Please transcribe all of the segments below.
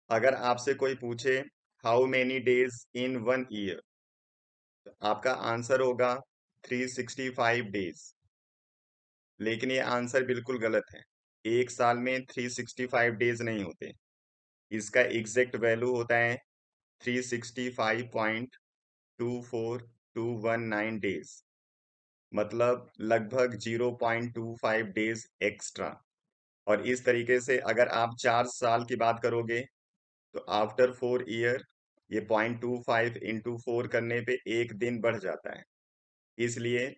अगर आपसे कोई पूछे how many days in one year, आपका आंसर होगा 365 डेज। लेकिन ये आंसर बिल्कुल गलत है। एक साल में 365 डेज नहीं होते। इसका एग्जैक्ट वैल्यू होता है 365.24219 डेज, मतलब लगभग 0.25 डेज एक्स्ट्रा। और इस तरीके से अगर आप 4 साल की बात करोगे तो आफ्टर 4 ईयर ये 0.25 इंटू 4 करने पे एक दिन बढ़ जाता है। इसलिए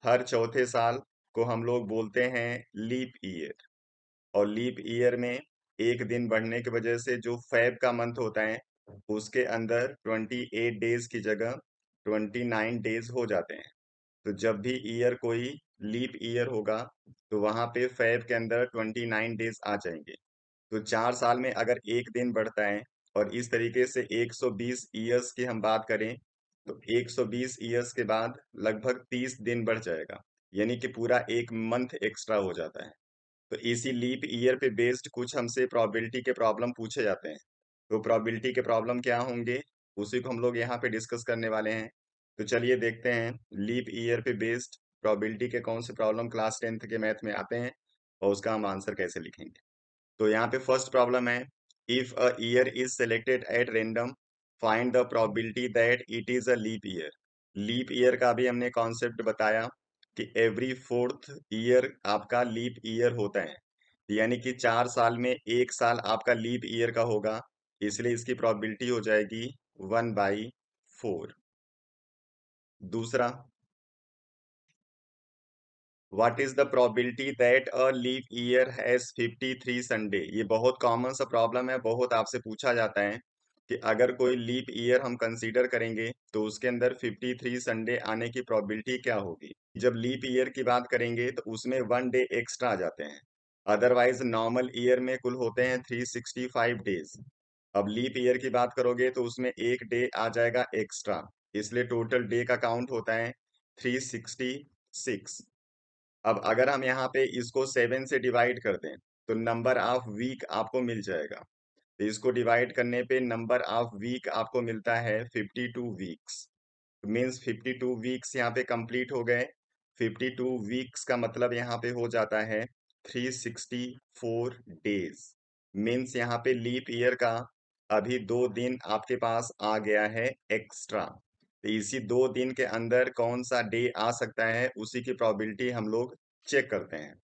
हर चौथे साल को हम लोग बोलते हैं लीप ईयर। और लीप ईयर में एक दिन बढ़ने की वजह से जो फेब का मंथ होता है उसके अंदर 28 डेज की जगह 29 डेज हो जाते हैं। तो जब भी ईयर कोई लीप ईयर होगा तो वहां पे फेब के अंदर 29 डेज आ जाएंगे। तो 4 साल में अगर एक दिन बढ़ता है और इस तरीके से 120 ईयर्स की हम बात करें तो 120 ईयर्स के बाद लगभग 30 दिन बढ़ जाएगा, यानी कि पूरा एक मंथ एक्स्ट्रा हो जाता है। तो इसी लीप ईयर पे बेस्ड कुछ हमसे प्रोबेबिलिटी के प्रॉब्लम पूछे जाते हैं। तो प्रोबेबिलिटी के प्रॉब्लम क्या होंगे उसी को हम लोग यहाँ पे डिस्कस करने वाले हैं। तो चलिए देखते हैं लीप ईयर पे बेस्ड प्रोबेबिलिटी के कौन से प्रॉब्लम क्लास 10th के मैथ में आते हैं और उसका हम आंसर कैसे लिखेंगे। तो यहाँ पे फर्स्ट प्रॉब्लम है, if a year is selected at random find the probability that it is a leap year. Leap year का भी हमने कॉन्सेप्ट बताया कि एवरी फोर्थ ईयर आपका लीप ईयर होता है, यानी कि 4 साल में एक साल आपका लीप ईयर का होगा। इसलिए इसकी प्रोबेबिलिटी हो जाएगी 1/4। दूसरा, what is the probability that a leap year has 53 Sunday. ये बहुत कॉमन सा प्रॉब्लम है, बहुत आपसे पूछा जाता है कि अगर कोई लीप ईयर हम कंसीडर करेंगे तो उसके अंदर 53 संडे आने की प्रोबेबिलिटी क्या होगी। जब लीप ईयर की बात करेंगे तो उसमें 1 डे एक्स्ट्रा आ जाते हैं। अदरवाइज नॉर्मल ईयर में कुल होते हैं 365 डेज। अब लीप ईयर की बात करोगे तो उसमें एक डे आ जाएगा एक्स्ट्रा, इसलिए टोटल डे का काउंट होता है 366। अब अगर हम यहाँ पे इसको 7 से डिवाइड कर दें तो नंबर ऑफ वीक आपको मिल जाएगा। तो इसको डिवाइड करने पे नंबर ऑफ वीक आपको मिलता है 52 वीक्स। मीन्स 52 वीक्स यहाँ पे कंप्लीट हो गए। 52 वीक्स का मतलब यहाँ पे हो जाता है 364 डेज। मीन्स यहाँ पे लीप ईयर का अभी 2 दिन आपके पास आ गया है एक्स्ट्रा। तो इसी 2 दिन के अंदर कौन सा डे आ सकता है उसी की प्रोबेबिलिटी हम लोग चेक करते हैं।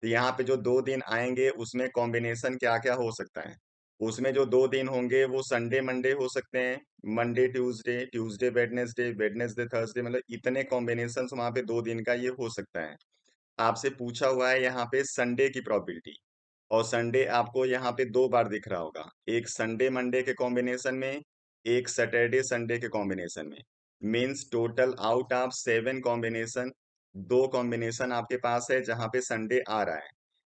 तो यहाँ पे जो 2 दिन आएंगे उसमें कॉम्बिनेशन क्या क्या हो सकता है। उसमें जो 2 दिन होंगे वो संडे मंडे हो सकते हैं, Monday Tuesday, Tuesday Wednesday, Wednesday Thursday, मतलब इतने कॉम्बिनेशन वहां पे 2 दिन का ये हो सकता है। आपसे पूछा हुआ है यहाँ पे संडे की प्रोबेबिलिटी, और संडे आपको यहाँ पे 2 बार दिख रहा होगा, एक संडे मंडे के कॉम्बिनेशन में, एक सैटरडे संडे के कॉम्बिनेशन में। Means total out of 7 combination 2 combination आपके पास है जहाँ पे संडे आ रहा है।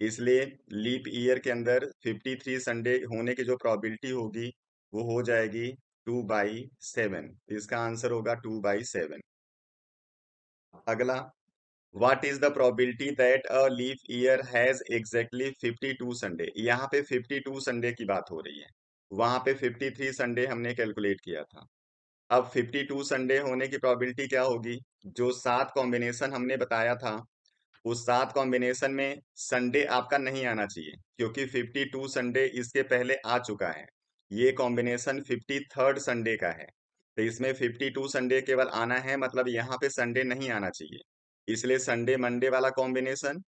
इसलिए लीप ईयर के अंदर 53 संडे होने की जो प्रोबेबिलिटी होगी वो हो जाएगी 2/7। इसका आंसर होगा 2/7। अगला, what is the probability that a leap year has exactly 52 Sunday. यहाँ पे 52 संडे की बात हो रही है, वहां पे 53 संडे हमने कैलकुलेट किया था। अब 52 संडे होने की प्रोबेबिलिटी क्या होगी, जो 7 कॉम्बिनेशन हमने बताया था उस 7 कॉम्बिनेशन में संडे आपका नहीं आना चाहिए, क्योंकि 52 संडे इसके पहले आ चुका है। ये कॉम्बिनेशन 53rd संडे का है, तो इसमें 52 संडे केवल आना है, मतलब यहाँ पे संडे नहीं आना चाहिए। इसलिए संडे मंडे वाला कॉम्बिनेशन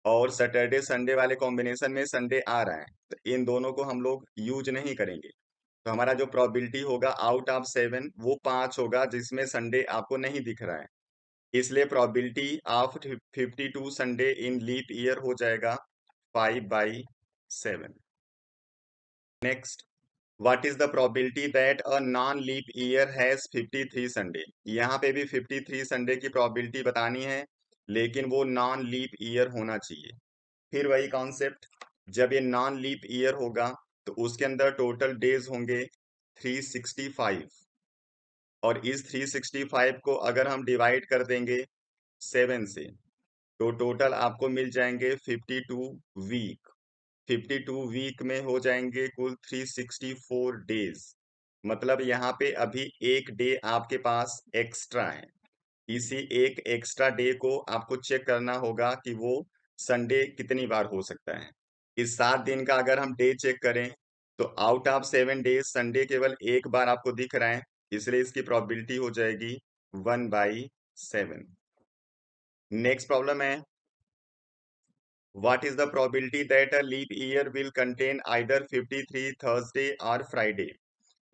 और सैटरडे संडे वाले कॉम्बिनेशन में संडे आ रहा है, तो इन दोनों को हम लोग यूज नहीं करेंगे। तो हमारा जो प्रोबेबिलिटी होगा आउट ऑफ 7 वो 5 होगा, जिसमें संडे आपको नहीं दिख रहा है। इसलिए probability of 52 Sunday in leap year हो जाएगा 5/7। Next, what is the probability that a non leap year has 53 Sunday. यहाँ पे भी 53 संडे की प्रोबेबिलिटी बतानी है, लेकिन वो नॉन लीप ईयर होना चाहिए। फिर वही कॉन्सेप्ट, जब ये नॉन लीप ईयर होगा तो उसके अंदर टोटल डेज होंगे 365, और इस 365 को अगर हम डिवाइड कर देंगे 7 से तो टोटल आपको मिल जाएंगे 52 वीक। 52 वीक में हो जाएंगे कुल 364 डेज। मतलब यहाँ पे अभी एक डे आपके पास एक्स्ट्रा है। इसी एक एक्स्ट्रा डे को आपको चेक करना होगा कि वो संडे कितनी बार हो सकता है। इस 7 दिन का अगर हम डे चेक करें तो आउट ऑफ 7 डेज संडे केवल एक बार आपको दिख रहा है, इसलिए इसकी प्रोबेबिलिटी हो जाएगी 1/7। नेक्स्ट प्रॉब्लम है, what is the probability that a leap year will contain either 53 Thursday और फ्राइडे।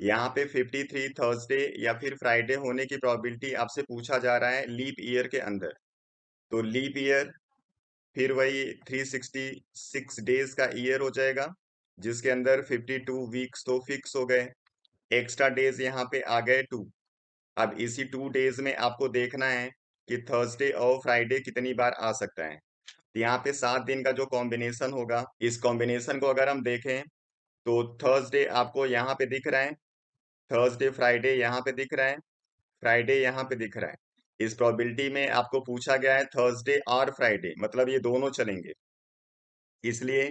यहाँ पे 53 थर्सडे या फिर फ्राइडे होने की प्रोबेबिलिटी आपसे पूछा जा रहा है लीप ईयर के अंदर। तो लीप ईयर फिर वही 366 डेज का ईयर हो जाएगा, जिसके अंदर 52 वीक्स तो फिक्स हो गए, एक्स्ट्रा डेज यहाँ पे आ गए 2। अब इसी 2 डेज में आपको देखना है कि थर्सडे और फ्राइडे कितनी बार आ सकता है। तो यहाँ पे 7 दिन का जो कॉम्बिनेशन होगा, इस कॉम्बिनेशन को अगर हम देखें तो थर्सडे आपको यहाँ पे दिख रहा है, थर्सडे फ्राइडे यहाँ पे दिख रहा है, फ्राइडे यहाँ पे दिख रहा है। इस प्रोबेबिलिटी में आपको पूछा गया है थर्सडे और फ्राइडे, मतलब ये दोनों चलेंगे। इसलिए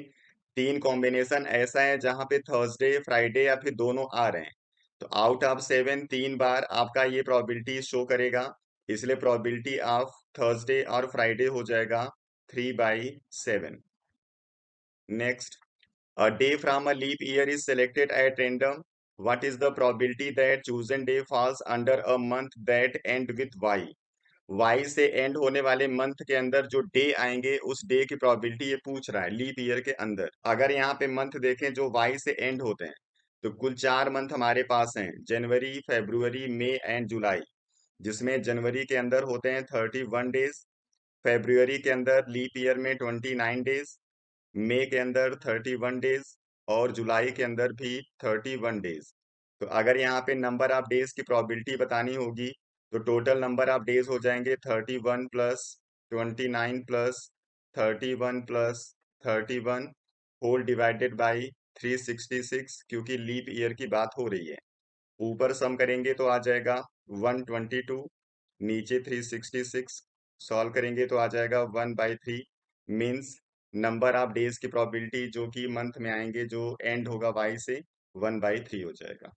3 कॉम्बिनेशन ऐसा है जहां पे थर्सडे फ्राइडे या फिर दोनों आ रहे हैं। तो आउट ऑफ 7 3 बार आपका ये प्रोबेबिलिटी शो करेगा, इसलिए प्रोबेबिलिटी ऑफ थर्सडे और फ्राइडे हो जाएगा 3/7। Next, a day from a leap year is selected at random. What is the probability that chosen day falls under a month that end with Y? Y से and होने वाले month के अंदर जो day आएंगे उस डे की probability ये पूछ रहा है लीप ईयर के अंदर। अगर यहाँ पे मंथ देखें जो Y से एंड होते हैं तो कुल 4 मंथ हमारे पास हैं, जनवरी, फरवरी, मई एंड जुलाई। जिसमें जनवरी के अंदर होते हैं 31 डेज, फरवरी के अंदर लीप ईयर में 29 डेज, मई के अंदर 31 डेज और जुलाई के अंदर भी 31 डेज। तो अगर यहाँ पे नंबर ऑफ डेज की प्रोबेबिलिटी बतानी होगी तो टोटल नंबर ऑफ डेज हो जाएंगे 31 plus 29 plus 31 plus 31 whole divided by 366, क्योंकि लीप ईयर की बात हो रही है। ऊपर सम करेंगे तो आ जाएगा 122, नीचे 366, सॉल्व करेंगे तो आ जाएगा 1/3। मीन्स नंबर ऑफ डेज की प्रोबेबिलिटी जो कि मंथ में आएंगे जो एंड होगा वाई से 1/3 हो जाएगा।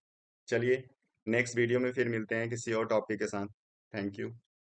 चलिए नेक्स्ट वीडियो में फिर मिलते हैं किसी और टॉपिक के साथ। Thank you.